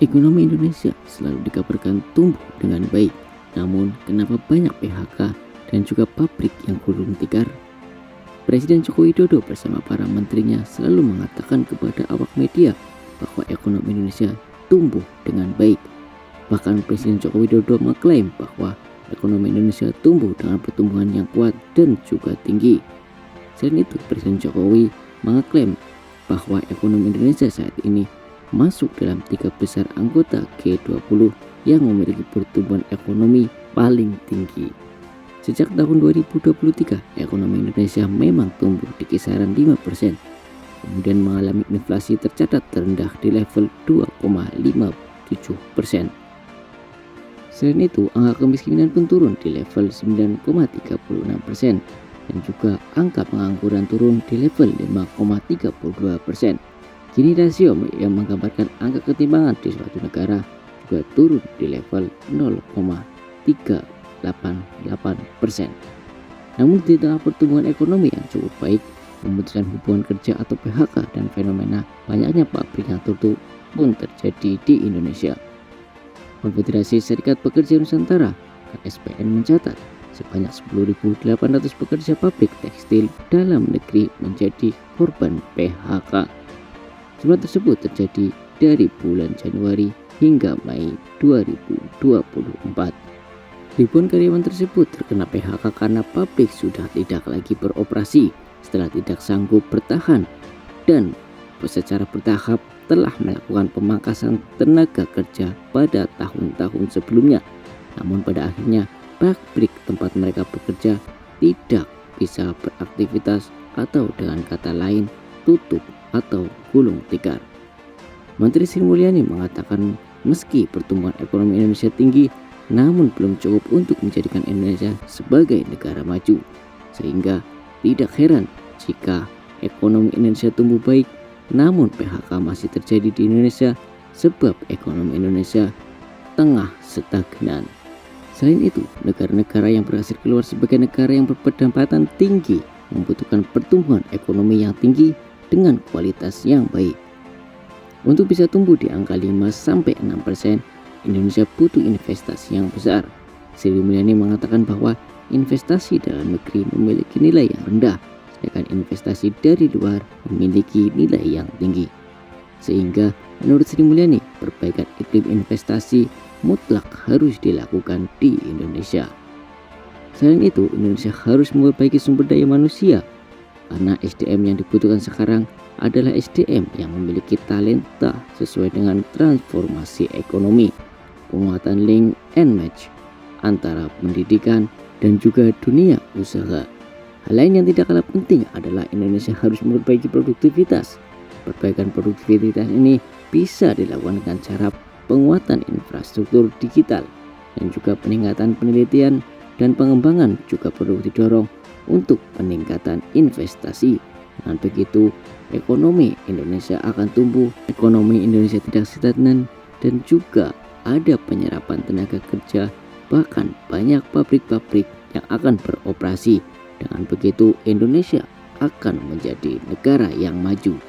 Ekonomi Indonesia selalu dikabarkan tumbuh dengan baik. Namun, kenapa banyak PHK dan juga pabrik yang gulung tikar? Presiden Joko Widodo bersama para menterinya selalu mengatakan kepada awak media bahwa ekonomi Indonesia tumbuh dengan baik. Bahkan Presiden Joko Widodo mengklaim bahwa ekonomi Indonesia tumbuh dengan pertumbuhan yang kuat dan juga tinggi. Selain itu, Presiden Jokowi mengklaim bahwa ekonomi Indonesia saat ini masuk dalam 3 besar anggota G20 yang memiliki pertumbuhan ekonomi paling tinggi. Sejak tahun 2023, ekonomi Indonesia memang tumbuh di kisaran 5%, kemudian mengalami inflasi tercatat terendah di level 2,57%. Selain itu, angka kemiskinan pun turun di level 9,36%, dan juga angka pengangguran turun di level 5,32%. Kini rasio yang menggambarkan angka ketimpangan di suatu negara juga turun di level 0,388%. Namun di tengah pertumbuhan ekonomi yang cukup baik, pemutusan hubungan kerja atau PHK dan fenomena banyaknya pabrik yang tutup pun terjadi di Indonesia. Konfederasi Serikat Pekerja Nusantara (KSPN) mencatat sebanyak 10.800 pekerja pabrik tekstil dalam negeri menjadi korban PHK. Jumlah tersebut terjadi dari bulan Januari hingga Mei 2024. Ribuan karyawan tersebut terkena PHK karena pabrik sudah tidak lagi beroperasi setelah tidak sanggup bertahan dan secara bertahap telah melakukan pemangkasan tenaga kerja pada tahun-tahun sebelumnya. Namun pada akhirnya pabrik tempat mereka bekerja tidak bisa beraktivitas atau dengan kata lain tutup atau gulung tikar. Menteri Sri Mulyani mengatakan meski pertumbuhan ekonomi Indonesia tinggi, namun belum cukup untuk menjadikan Indonesia sebagai negara maju. Sehingga tidak heran jika ekonomi Indonesia tumbuh baik, namun PHK masih terjadi di Indonesia sebab ekonomi Indonesia tengah stagnan. Selain itu, negara-negara yang berhasil keluar sebagai negara yang berpendapatan tinggi membutuhkan pertumbuhan ekonomi yang tinggi dengan kualitas yang baik. Untuk bisa tumbuh di angka 5-6%, Indonesia butuh investasi yang besar. Sri Mulyani mengatakan bahwa investasi dalam negeri memiliki nilai yang rendah, sedangkan investasi dari luar memiliki nilai yang tinggi. Sehingga menurut Sri Mulyani, perbaikan iklim investasi mutlak harus dilakukan di Indonesia. Selain itu, Indonesia harus memperbaiki sumber daya manusia, karena SDM yang dibutuhkan sekarang adalah SDM yang memiliki talenta sesuai dengan transformasi ekonomi, penguatan link and match antara pendidikan dan juga dunia usaha. Hal lain yang tidak kalah penting adalah Indonesia harus memperbaiki produktivitas. Perbaikan produktivitas ini bisa dilakukan dengan cara penguatan infrastruktur digital dan juga peningkatan penelitian dan pengembangan juga perlu didorong untuk peningkatan investasi. Dengan begitu, ekonomi Indonesia akan tumbuh, ekonomi Indonesia tidak stagnan, dan juga ada penyerapan tenaga kerja, bahkan banyak pabrik-pabrik yang akan beroperasi. Dengan begitu, Indonesia akan menjadi negara yang maju.